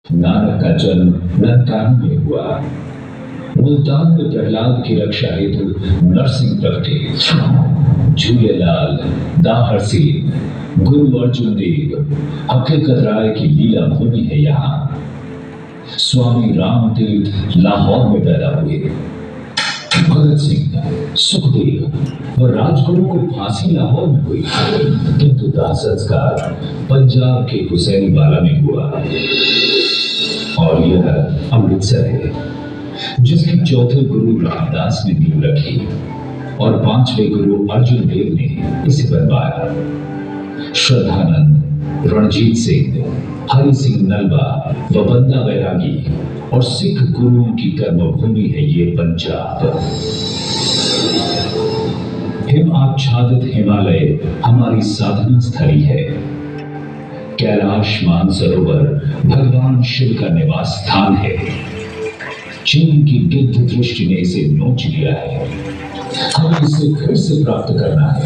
नानक का जन्म ननकाना में हुआ। मुल्तान में प्रहलाद की रक्षा हेतु नरसिंह प्रगटे। झूलेलाल, दाहर सिंह, गुरु अर्जुन देव, हकीकत राय की लीला भूमि है यहाँ। स्वामी रामतीर्थ लाहौर में पैदा हुए। भगत सिंह, सुखदेव और राजगुरु को फांसी लाहौर में हुई, किंतु दाह संस्कार पंजाब के हुसैनीवाला में हुआ। और यह अमृतसर है, जिसके चौथे गुरु रामदास ने नींव रखी और पांचवें गुरु अर्जुन देव ने इसे बनवाया। श्रद्धानंद, रणजीत सिंह, हरि सिंह नलवा व बंदा बैरागी और सिख गुरुओं की कर्मभूमि है ये पंजाब। हिम आच्छादित हिमालय हमारी साधना स्थली है। कैलाश मानसरोवर भगवान शिव का निवास स्थान है। चीन की गिद्ध दृष्टि ने इसे नोच लिया है, हमें इसे फिर से प्राप्त करना है।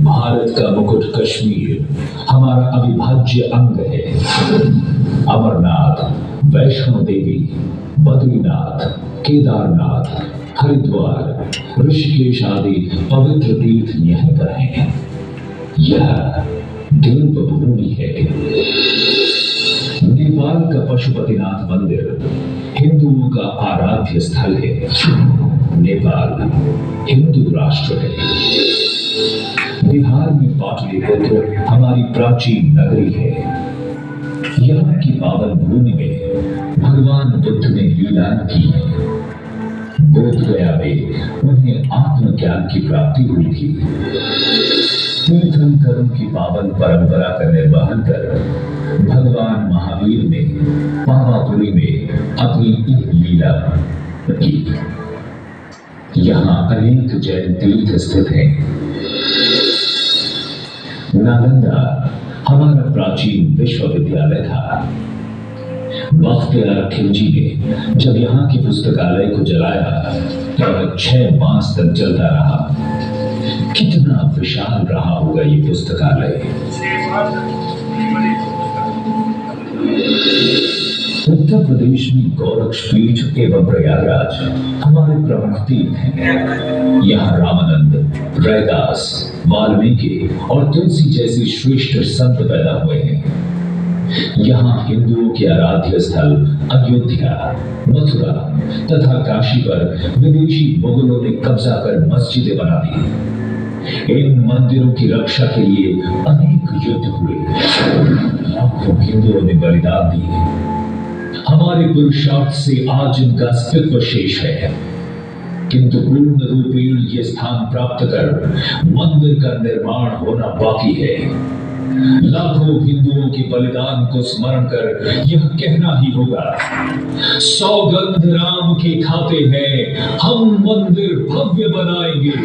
भारत का मुकुट कश्मीर हमारा अविभाज्य अंग है। अमरनाथ, वैष्णो देवी, बद्रीनाथ, केदारनाथ, हरिद्वार, ऋषिकेश आदि पवित्र तीर्थ यहीं पर हैं। यह देवभूमि है। नेपाल का पशुपतिनाथ मंदिर हिंदुओं का आराध्य स्थल है। नेपाल हिंदू राष्ट्र है। बिहार में पाटलिपुत्र हमारी प्राचीन नगरी है। यहाँ की पावन भूमि में भगवान बुद्ध ने लीलाएं की है। बोध गया में उन्हें आत्मज्ञान की प्राप्ति हुई थी। तीर्थंकरों की पावन परंपरा का निर्वहन कर भगवान महावीर ने पावापुरी में अपनी एक लीला की। यहाँ अनेक जैन तीर्थ स्थित हैं। नालंदा हमारा प्राचीन विश्वविद्यालय था। बख्तियार खिलजी ने जब यहाँ की पुस्तकालय को जलाया तब 6 मास तक जलता रहा। कितना विशाल रहा होगा ये पुस्तकालय। उत्तर प्रदेश में गोरक्षपीठ एवं प्रयागराज हमारे प्रमुख तीर्थ हैं। यहाँ रामानंद, रैदास, वाल्मीकि और तुलसी जैसे श्रेष्ठ संत पैदा हुए हैं। यहाँ हिंदुओं के आराध्य स्थल अयोध्या, मथुरा तथा काशी पर विदेशी मुगलों ने कब्जा कर मस्जिदें बना दी। इन मंदिरों की रक्षा के लिए अनेक युद्ध हुए। लाखों हिंदुओं ने बलिदान दिए। हमारे पुरुषार्थ से आज इनका अस्तित्व शेष है, किंतु पूर्ण रूपेण ये स्थान प्राप्त कर मंदिर का निर्माण होना बाकी है। लाखों हिंदुओं के बलिदान को स्मरण कर यह कहना ही होगा, सौगंध राम के खाते हैं, हम मंदिर भव्य बनाएंगे।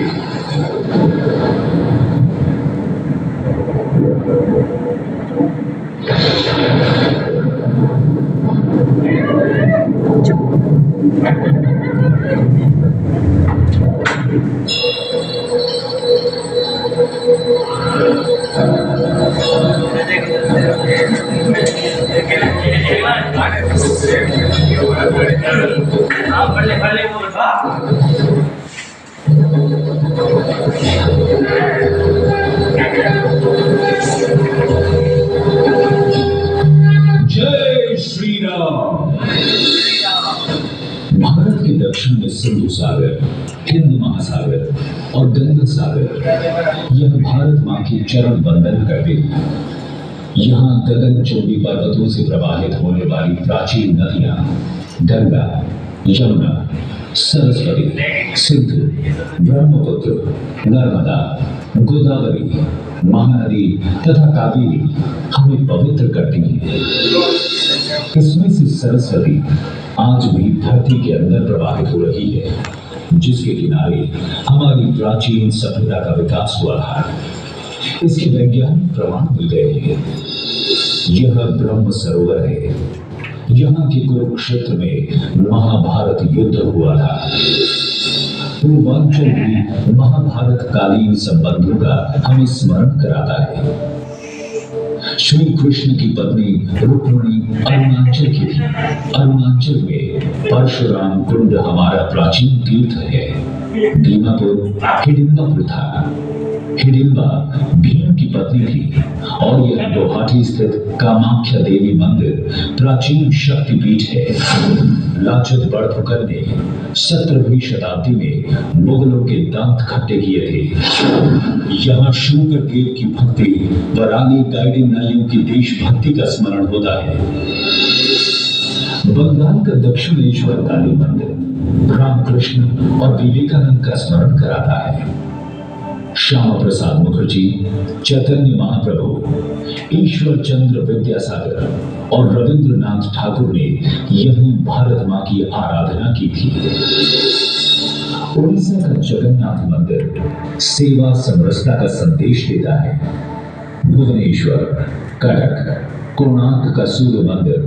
जय श्री राम। भारत के दक्षिण में सिंधु सागर, हिंद महासागर और गंगा सागर यह भारत मां की चरण वंदन करते हैं। यहाँ गगनचुंबी पर्वतों से प्रवाहित होने वाली प्राचीन नदियां गंगा, यमुना, सरस्वती, सिंधु, ब्रह्मपुत्र, नर्मदा, गोदावरी, महानदी तथा कावेरी हमें पवित्र करती हैं। इसमें से सरस्वती आज भी धरती के अंदर प्रवाहित हो रही है, जिसके किनारे हमारी प्राचीन सभ्यता का विकास हुआ था। इसके वैज्ञानिक प्रमाण मिल गए हैं। यह ब्रह्म सरोवर है। यहाँ के कुरुक्षेत्र में महाभारत युद्ध हुआ था। पूर्वांचल भी महाभारत कालीन संबंधों का हमें स्मरण कराता है। श्री कृष्ण की पत्नी रुक्मिणी अरुणाचल की थी। अरुणाचल में परशुराम कुंड हमारा प्राचीन तीर्थ है। दीमापुर हिडिंबापुर था। हिडिंबा भीम की पत्नी थी और यह गुवाहाटी स्थित कामाख्या देवी मंदिर प्राचीन शक्तिपीठ है। लाजपत बड़फुकन ने 17वीं शताब्दी में मुगलों के दांत खट्टे किए थे। यहाँ शुगर देव की भक्ति व रानी गाइडिनलियों की देशभक्ति का स्मरण होता है। बंगाल का दक्षिणेश्वर काली मंदिर रामकृष्ण और विवेकानंद का स्मरण कराता है। श्यामा प्रसाद मुखर्जी, चैतन्य महाप्रभु, ईश्वर चंद्र विद्यासागर और रविंद्रनाथ ठाकुर ने यही भारत मां की आराधना की थी। उड़ीसा का जगन्नाथ मंदिर सेवा समरसता का संदेश देता है। भुवनेश्वर, कटक, कोणार्क का सूर्य मंदिर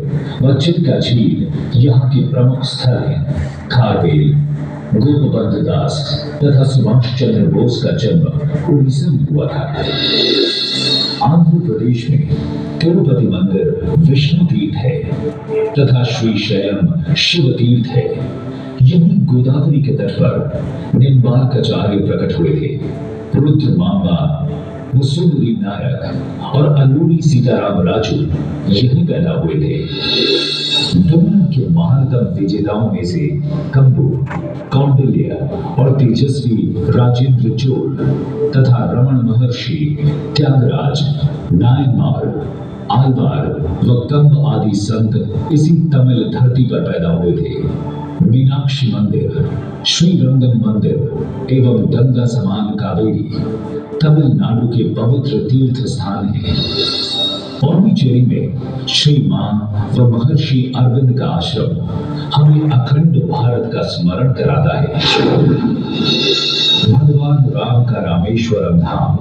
व चिल्का झील यहाँ के प्रमुख स्थल हैं। खारवेल, गोपबंधु दास तथा सुभाष चंद्र बोस का जन्म उड़ीसा में हुआ था। आंध्र प्रदेश में तिरुपति मंदिर विष्णु तीर्थ है तथा श्रीशैलम शिव तीर्थ है। यही गोदावरी के तट पर निम्बार्काचार्य प्रकट हुए थे। रुद्र मांबा, मुसुंदरी नायक और अल्लूरी सीताराम राजू यही पैदा हुए थे। दुनिया के महानतम विजेताओं में से कंबू, कौंडिल्य और तेजस्वी राजेंद्र चोल तथा रमण महर्षि, त्यागराज, नायनमार, आलवार व कंब आदि संत इसी तमिल धरती पर पैदा हुए थे। मीनाक्षी मंदिर, श्रीरंगम मंदिर एवं गंगा समान कावेरी तमिलनाडु के पवित्र तीर्थ स्थान हैं। पौंडीचेरी में श्री मां व महर्षि अरविंद का आश्रम हमें अखंड भारत का स्मरण कराता है। भगवान राम का रामेश्वरम धाम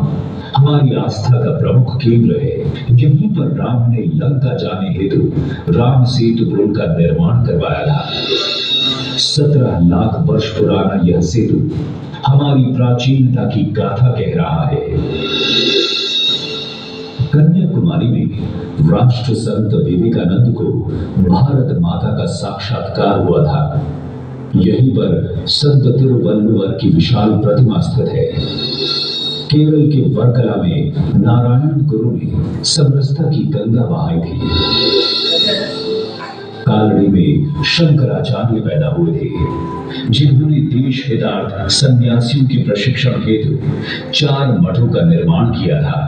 हमारी आस्था का प्रमुख केंद्र है। यहीं पर राम ने लंका जाने हेतु राम सेतु पुल का निर्माण करवाया था। 17 लाख वर्ष पुराना यह सेतु हमारी प्राचीनता की गाथा कह रहा है। कन्याकुमारी में राष्ट्र संत विवेकानंद को भारत माता का साक्षात्कार हुआ था। यहीं पर संत तिरुवल्लुवर की विशाल प्रतिमा स्थित है। केरल के वर्कला में नारायण गुरु ने समरसता की गंगा बहाई थी। कालड़ी में शंकराचार्य पैदा हुए थे, जिन्होंने देश हितार्थ सन्यासियों के प्रशिक्षण हेतु 4 मठों का निर्माण किया था।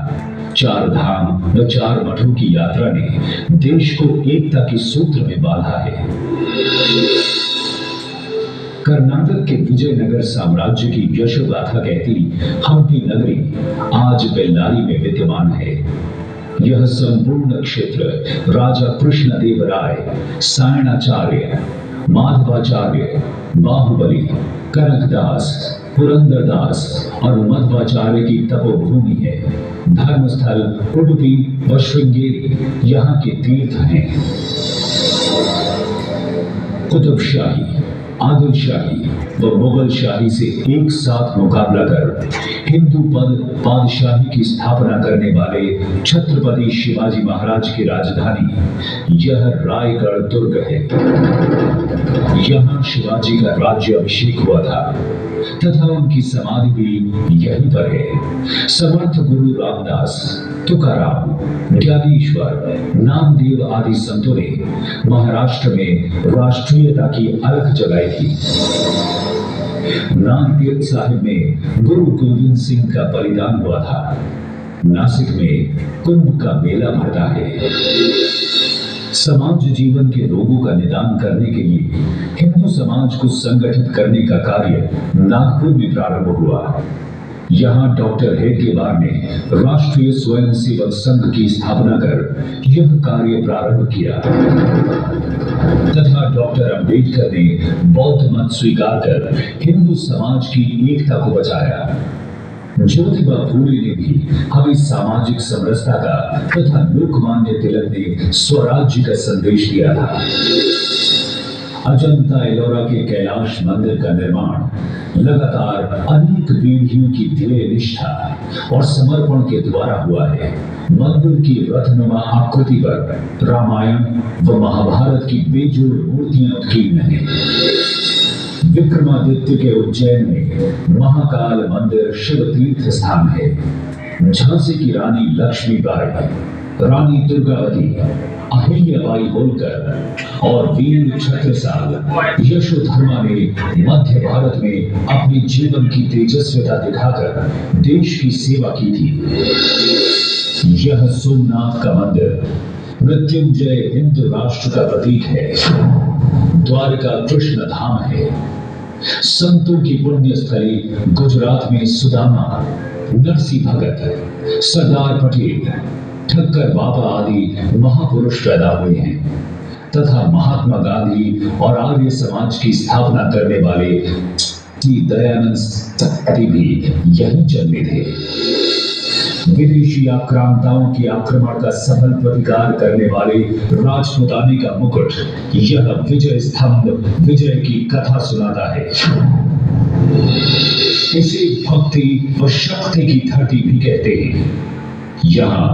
4 धाम व 4 मठों की यात्रा ने देश को एकता के सूत्र में बांधा है। कर्नाटक के विजयनगर साम्राज्य की यशोगाथा कहती हम्पी नगरी आज बेल्लारी में विद्यमान है। यह संपूर्ण क्षेत्र राजा कृष्णदेव राय, सायणाचार्य, माधवाचार्य, बाहुबली, कनकदास, पुरंदरदास और मध्वाचार्य की तपोभूमि है। धर्मस्थल उडुपी व श्रृंगेरी यहाँ के तीर्थ हैं। कुतुबशाही, आदिलशाही व मुगल शाही से एक साथ मुकाबला कर हिंदू पादशाही की स्थापना करने वाले छत्रपति शिवाजी महाराज की राजधानी यह रायगढ़ दुर्ग है। यहाँ शिवाजी का राज्य अभिषेक हुआ था तथा उनकी समाधि भी यहीं पर है। समर्थ गुरु रामदास, तुकाराम, ज्ञानेश्वर, नामदेव आदि संतों ने महाराष्ट्र में राष्ट्रीयता की अलख जगाई थी। नांदेड़ साहिब में गुरु गोविंद सिंह का बलिदान हुआ था। नासिक में कुंभ का मेला भरता है। समाज जीवन के रोगों का निदान करने के लिए हिंदू समाज को संगठित करने का कार्य नागपुर में प्रारंभ हुआ। यहाँ डॉक्टर हेडगेवार ने राष्ट्रीय स्वयंसेवक संघ की स्थापना कर यह कार्य प्रारंभ किया तथा डॉक्टर अंबेडकर ने बौद्ध मत स्वीकार कर हिंदू समाज की एकता को बचाया। ज्योतिबा फूले ने भी हमें सामाजिक समरसता का तथा लोकमान्य तिलक ने स्वराज्य का संदेश दिया था। अजंता एलोरा के कैलाश मंदिर का निर्माण लगातार अनेक पीढ़ियों की ध्येय निष्ठा और समर्पण के द्वारा हुआ है। मंदिर की रत्नुमा आकृति पर रामायण व महाभारत की बेजोड़ मूर्तियां उत्कीर्ण हैं। विक्रमादित्य के उज्जैन में महाकाल मंदिर शिव तीर्थ स्थान है। झांसी की रानी लक्ष्मीबाई, रानी दुर्गावती, अहिल्याबाई होलकर और वीर छत्रसाल यशोधर्मा ने मध्य भारत में अपने जीवन की तेजस्विता दिखाकर देश की सेवा की थी। यह सोमनाथ का मंदिर मृत्युंजय हिंदू राष्ट्र का प्रतीक है। द्वारका कृष्ण धाम है। संतों की पुण्य स्थली गुजरात में सुदामा, नरसी भगत, सरदार पटेल, ठक्कर बाबा आदि महापुरुष पैदा हुए हैं तथा महात्मा गांधी और आर्य समाज की स्थापना करने वाले श्री दयानंद सत्यार्थी भी यहीं जन्मे थे। विदेशी आक्रांताओं के आक्रमण का सफल प्रतिकार करने वाले राजपुताने का मुकुट, यह विजय स्तंभ विजय की कथा सुनाता है। इसे भक्ति व शक्ति की धरती भी कहते हैं। यहाँ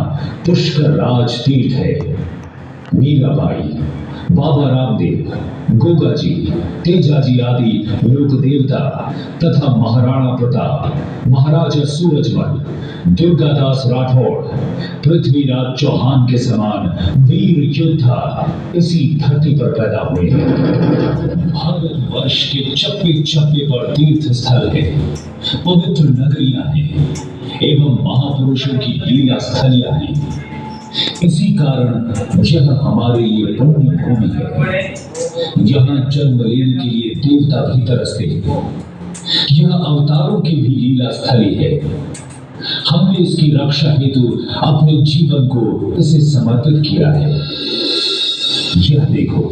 पुष्कर राज तीर्थ है। मीराबाई, बाबा रामदेव, गोगा जी, तेजाजी आदि लोक देवता तथा महाराणा प्रताप, महाराजा सूरजमल, दुर्गादास राठौड़, पृथ्वीराज चौहान के समान वीर योद्धा इसी धरती पर पैदा हुए हैं। भारतवर्ष के चप्पे चप्पे पर तीर्थ स्थल है, पवित्र नगरियां हैं एवं महापुरुषों की लीला स्थलियां हैं। इसी कारण यह हमारे लिए पुण्य भूमि है। यहाँ जन्म लेने के लिए देवता भी तरसते हैं। यह अवतारों की भी लीला स्थली है। हमने इसकी रक्षा हेतु अपने जीवन को इसे समर्पित किया है। यह देखो,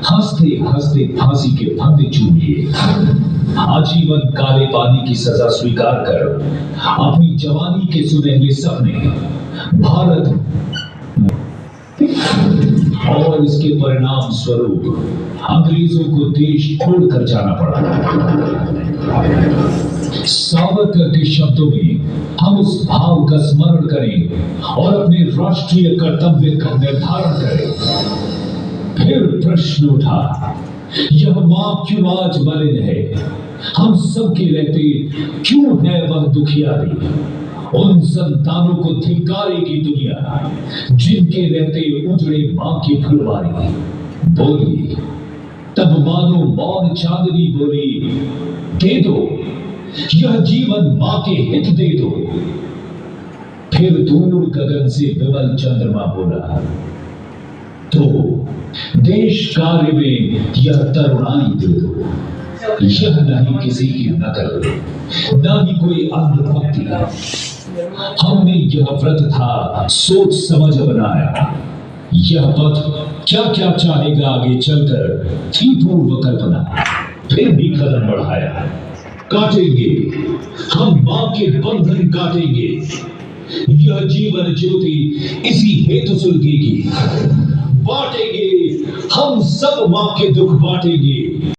हंसते हंसते फांसी के फंदे चूम लिए, आजीवन काले पानी की सजा स्वीकार कर अपनी जवानी के सुनहरे सपने भारत और इसके परिणाम स्वरूप अंग्रेजों को देश छोड़कर जाना पड़ा। सावरकर के शब्दों में हम उस भाव का स्मरण करें और अपने राष्ट्रीय कर्तव्य का निर्धारण करें। फिर प्रश्न उठा, यह मां क्यों आज मलिन है? हम सबके रहते क्यों है वह दुखियारी? उन संतानों को धिक्कारेगी दुनिया जिनके रहते उजड़े मां की फुलवारी। बोली तब मानो मौन चांदनी बोली, दे दो यह जीवन मां के हित दे दो। फिर दूर गगन से विमल चंद्रमा बोला, तो देश कार्य में यह तरुणाई दे दो। यह नहीं किसी की नकल, न ही कोई अंधभक्ति। हमने यह व्रत था सोच समझ बनाया। यह पथ क्या क्या चाहेगा आगे चलकर थी पूर्व कल्पना। फिर भी कदम बढ़ाया, काटेंगे हम मां के बंधन काटेंगे। यह जीवन ज्योति इसी हेतु सुलगेगी। बांटेंगे हम सब मां के दुख बांटेंगे।